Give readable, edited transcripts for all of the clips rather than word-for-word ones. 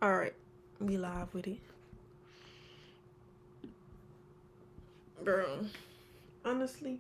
All right, we live with it, bro. Honestly,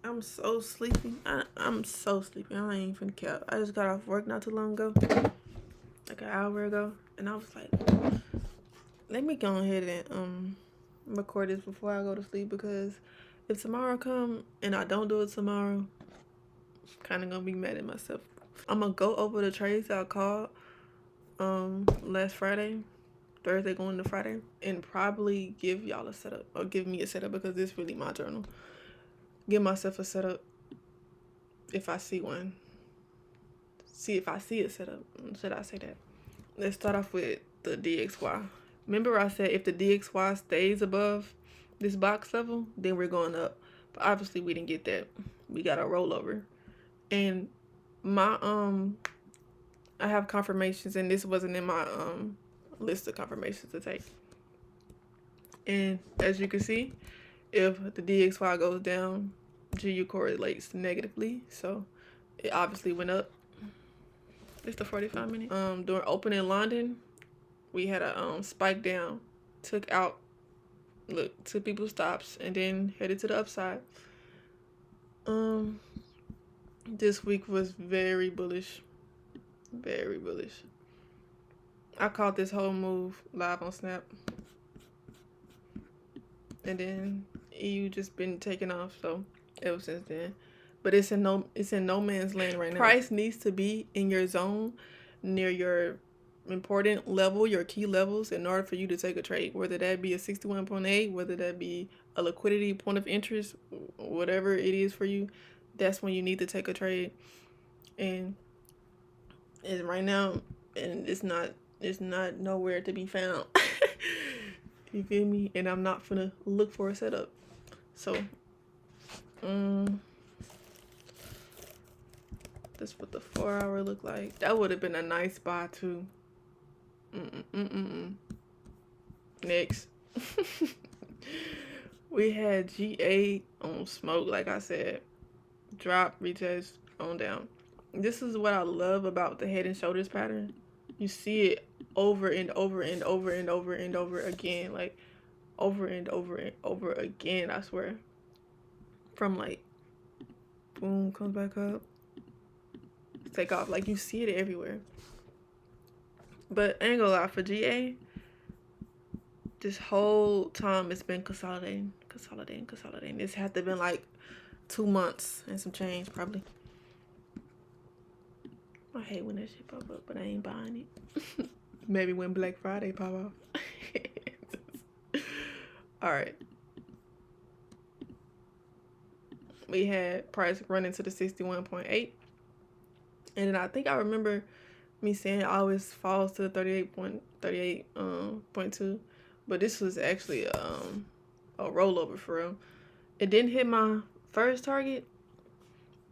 I'm so sleepy. I'm so sleepy. I ain't finna cap. I just got off work not too long ago, like an hour ago, and I was like, let me go ahead and record this before I go to sleep, because if tomorrow come and I don't do it tomorrow, I'm kind of gonna be mad at myself. I'm gonna go over the trades I called last Friday, Thursday going to Friday, and probably give y'all a setup, or give me a setup, because this is really my journal. Give myself a setup if I see one. See if I see a setup. Should I say that? Let's start off with the DXY. Remember I said if the DXY stays above this box level, then we're going up. But obviously we didn't get that. We got a rollover. And my I have confirmations, and this wasn't in my list of confirmations to take. And as you can see, if the DXY goes down, GU correlates negatively, so it obviously went up. It's the 45 minute. During open in London, we had a spike down, took people's stops, and then headed to the upside. This week was very bullish. Very bullish. I caught this whole move live on Snap. And then EU just been taking off, so ever since then. But it's in no man's land right now. Price needs to be in your zone, near your important level, your key levels, in order for you to take a trade. Whether that be a 61.8, whether that be a liquidity point of interest, whatever it is for you, that's when you need to take a trade. And right now, and it's not nowhere to be found. You feel me? And I'm not finna look for a setup. So, that's what the 4 hour look like. That would have been a nice buy too. Next. We had GA on smoke, like I said. Drop, retest, on down. This is what I love about the head and shoulders pattern. You see it over and over and over and over and over again. Like, over and over and over again, I swear. From like, boom, comes back up, take off. Like, you see it everywhere. But I ain't gonna lie, for GA, this whole time it's been consolidating. This had to have been like 2 months and some change, probably. I hate when that shit pop up, but I ain't buying it. Maybe when Black Friday pop off. Alright. We had price running to the 61.8. And then I think I remember me saying it always falls to the 38.2. But this was actually a rollover for real. It didn't hit my first target,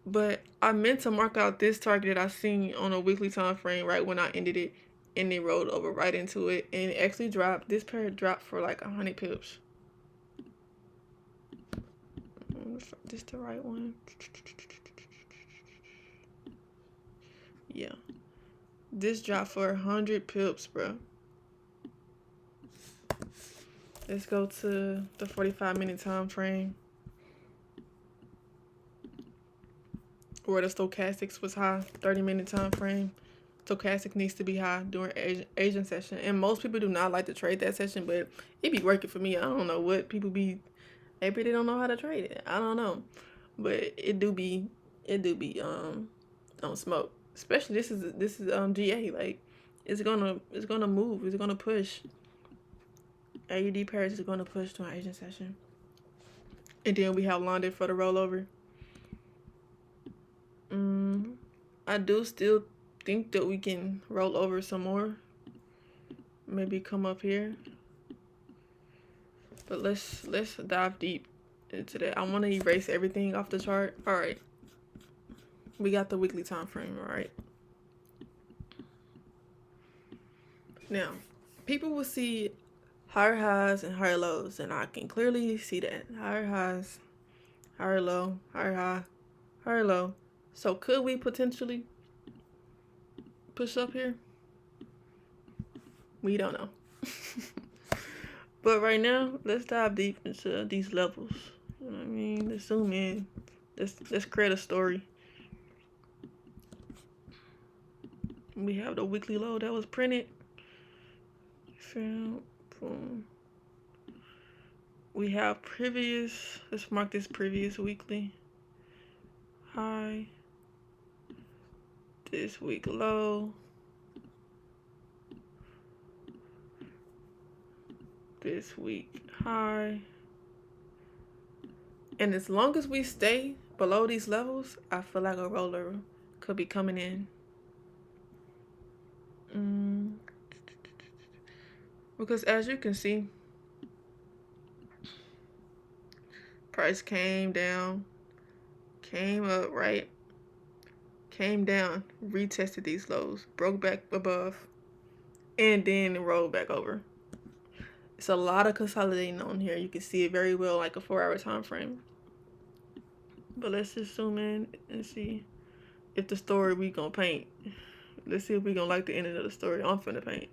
but I meant to mark out this target that I seen on a weekly time frame right when I ended it, and it rolled over right into it, and it actually dropped. This pair dropped for like 100 pips. This the right one? Yeah. This dropped for 100 pips, bro. Let's go to the 45-minute time frame, where the stochastics was high. 30-minute time frame. Stochastic needs to be high during Asian session. And most people do not like to trade that session, but it be working for me. I don't know what people be, maybe they don't know how to trade it. I don't know. But it do be on smoke. Especially this is GA. Like, it's gonna move, it's gonna push. AUD pairs is gonna push to an Asian session. And then we have London for the rollover. I do still think that we can roll over some more. Maybe come up here. But let's dive deep into that. I want to erase everything off the chart. All right. We got the weekly time frame, all right? Now, people will see higher highs and higher lows, and I can clearly see that. Higher highs, higher low, higher high, higher low. So could we potentially push up here? We don't know. But right now, let's dive deep into these levels. You know what I mean? Let's zoom in. Let's create a story. We have the weekly low that was printed. Boom. We have previous. Let's mark this previous weekly high. This week low. This week high. And as long as we stay below these levels, I feel like a rollover could be coming in. Because as you can see, price came down, came up, right? Came down, retested these lows, broke back above, and then rolled back over. It's a lot of consolidating on here. You can see it very well like a 4-hour time frame. But let's just zoom in and see if the story we gonna paint. Let's see if we gonna like the ending of the story I'm finna paint.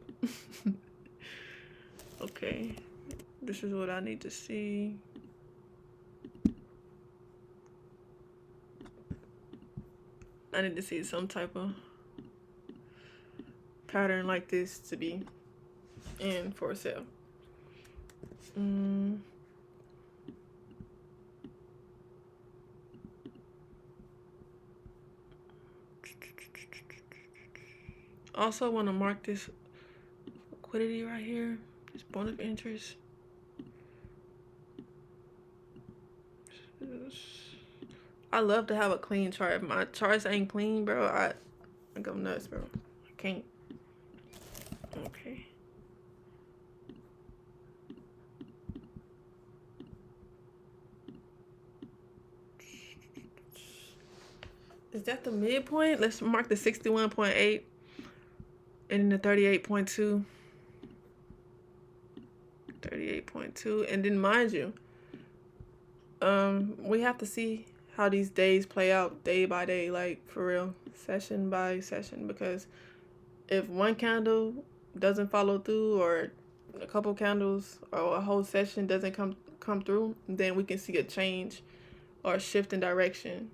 Okay, this is what I need to see. I need to see some type of pattern like this to be in for sale. Also want to mark this liquidity right here, this point of interest. I love to have a clean chart. If my charts ain't clean, bro, I go nuts, bro. I can't. Okay. Is that the midpoint? Let's mark the 61.8 and then the 38.2. 38.2. And then mind you, we have to see how these days play out day by day, like for real, session by session, because if one candle doesn't follow through, or a couple candles, or a whole session doesn't come through, then we can see a change or a shift in direction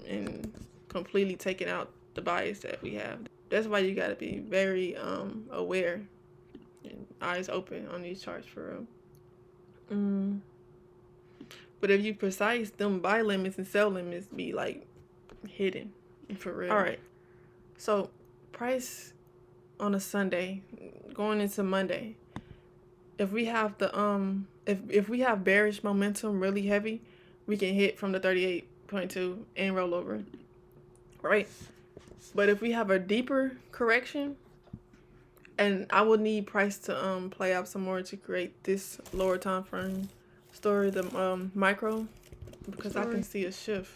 and completely taking out the bias that we have. That's why you got to be very aware and eyes open on these charts for real. But if you precise, them buy limits and sell limits be like hidden for real. All right, so price on a Sunday going into Monday, if we have the if we have bearish momentum really heavy, we can hit from the 38.2 and roll over, right? But if we have a deeper correction, and I would need price to play out some more to create this lower time frame story, the micro, because I can see a shift.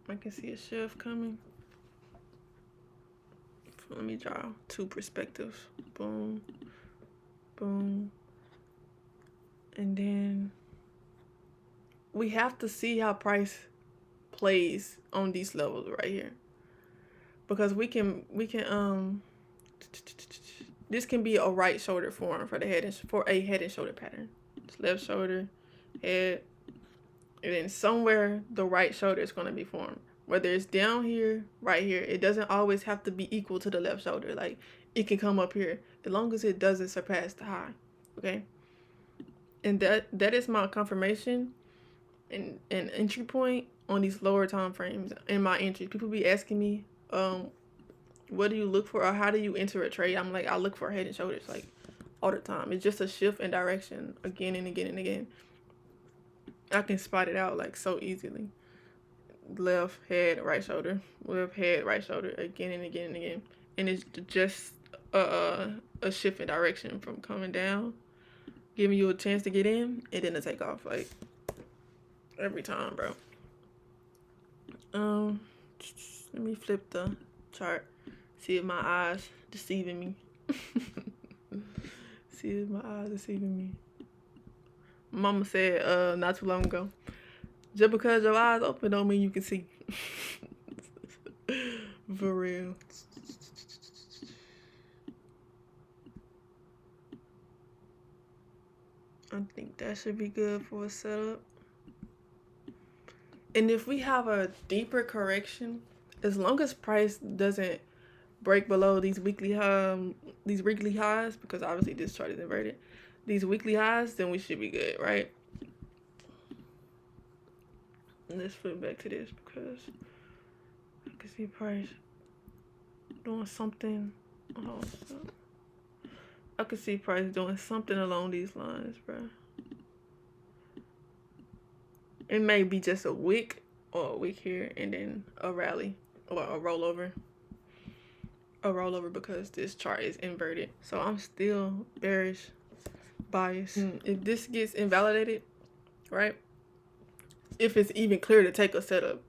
I can see a shift coming. Let me draw two perspectives. Boom, boom. And then we have to see how price plays on these levels right here, because we can this can be a right shoulder form for the head and shoulder pattern. It's left shoulder, head, and then somewhere the right shoulder is going to be formed. Whether it's down here, right here, it doesn't always have to be equal to the left shoulder. Like, it can come up here as long as it doesn't surpass the high. Okay, and that is my confirmation and entry point on these lower time frames in my entries. People be asking me, what do you look for, or how do you enter a trade? I'm like, I look for head and shoulders, like, all the time. It's just a shift in direction again and again and again. I can spot it out like so easily. Left head, right shoulder, left head, right shoulder, again and again and again. And it's just a shift in direction from coming down, giving you a chance to get in, and then to take off, like, every time, bro. Let me flip the chart. See if my eyes deceiving me. See if my eyes deceiving me. Mama said not too long ago, just because your eyes open don't mean you can see. For real. I think that should be good for a setup. And if we have a deeper correction, as long as price doesn't break below these weekly highs, because obviously this chart is inverted, these weekly highs, then we should be good, right? And let's flip back to this because I can see price doing something. Oh, so I could see price doing something along these lines, bro. It may be just a wick or a wick here and then a rally or a rollover. A rollover because this chart is inverted. So I'm still bearish bias. If this gets invalidated, right? If it's even clear to take a setup,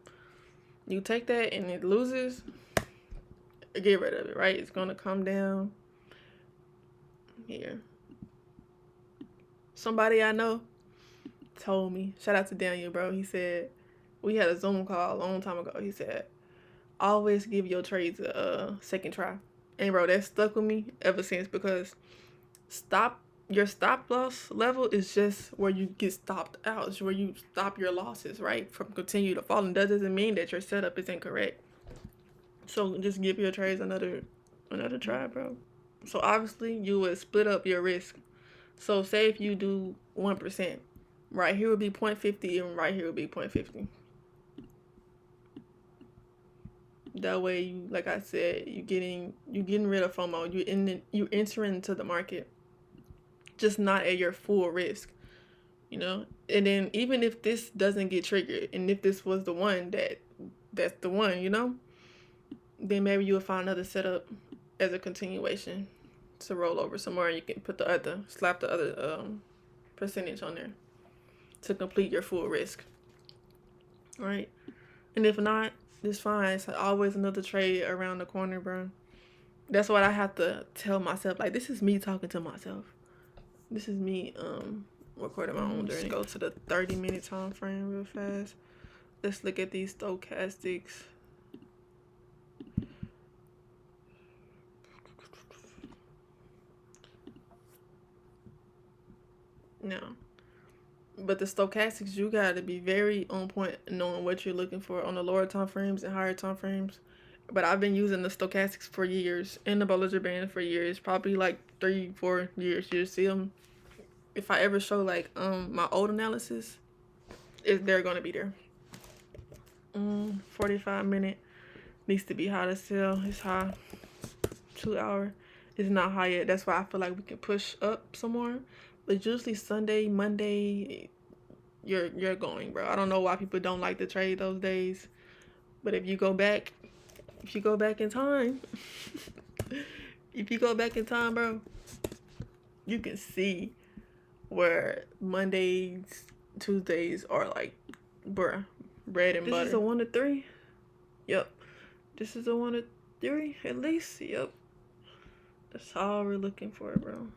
you take that and it loses, get rid of it, right? It's gonna come down here. Somebody I know told me, shout out to Daniel, bro. He said, we had a Zoom call a long time ago. He said, always give your trades a second try. And bro, that stuck with me ever since, because your stop loss level is just where you get stopped out. It's where you stop your losses, right? From continue to fall. And that doesn't mean that your setup is incorrect. So just give your trades another try, bro. So obviously you would split up your risk. So say if you do 1%, right here would be 0.50 and right here would be 0.50. That way, you, like I said, you getting rid of FOMO. You entering into the market, just not at your full risk, you know. And then even if this doesn't get triggered, and if this was the one that's the one, you know, then maybe you'll find another setup as a continuation to roll over somewhere, and you can put slap the other percentage on there to complete your full risk, right? And if not, it's fine. It's always another trade around the corner, bro. That's what I have to tell myself. Like, this is me talking to myself. This is me recording my own journey. Go to the 30-minute time frame real fast. Let's look at these stochastics. Now, but the stochastics, you gotta be very on point knowing what you're looking for on the lower time frames and higher time frames. But I've been using the stochastics for years and the Bollinger Band for years, probably like 3-4 years. You'll see them. If I ever show like my old analysis, they're gonna be there. 45-minute needs to be high to sell. It's high. 2 hour is not high yet. That's why I feel like we can push up some more. But usually Sunday, Monday, you're going, bro. I don't know why people don't like to trade those days. But if you go back in time, bro, you can see where Mondays, Tuesdays are like, bruh, bread and butter. This is a 1 to 3. Yep. This is a 1 to 3 at least. Yep. That's all we're looking for, bro.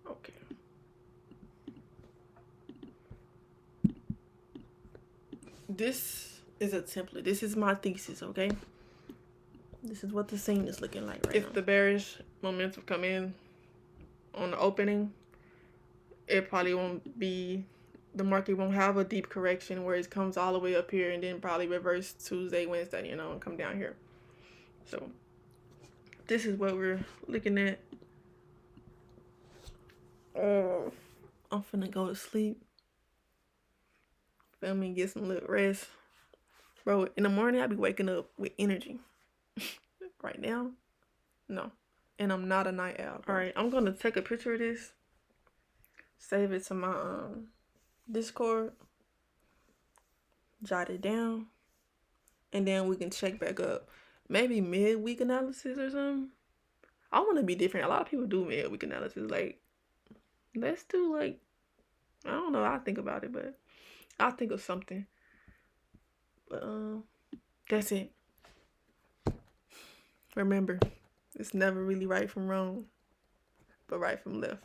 Okay. This is a template. This is my thesis, okay? This is what the scene is looking like right now. If the bearish momentum come in on the opening, it probably won't be, the market won't have a deep correction where it comes all the way up here and then probably reverse Tuesday, Wednesday, you know, and come down here. So this is what we're looking at. I'm finna go to sleep. Feel me? Get some little rest. Bro, in the morning, I be waking up with energy. Right now, no. And I'm not a night owl. All right, I'm going to take a picture of this. Save it to my Discord. Jot it down. And then we can check back up. Maybe mid-week analysis or something. I want to be different. A lot of people do mid-week analysis. Like, let's do like, I don't know. I'll think about it, but I'll think of something. But that's it. Remember, it's never really right from wrong, but right from left.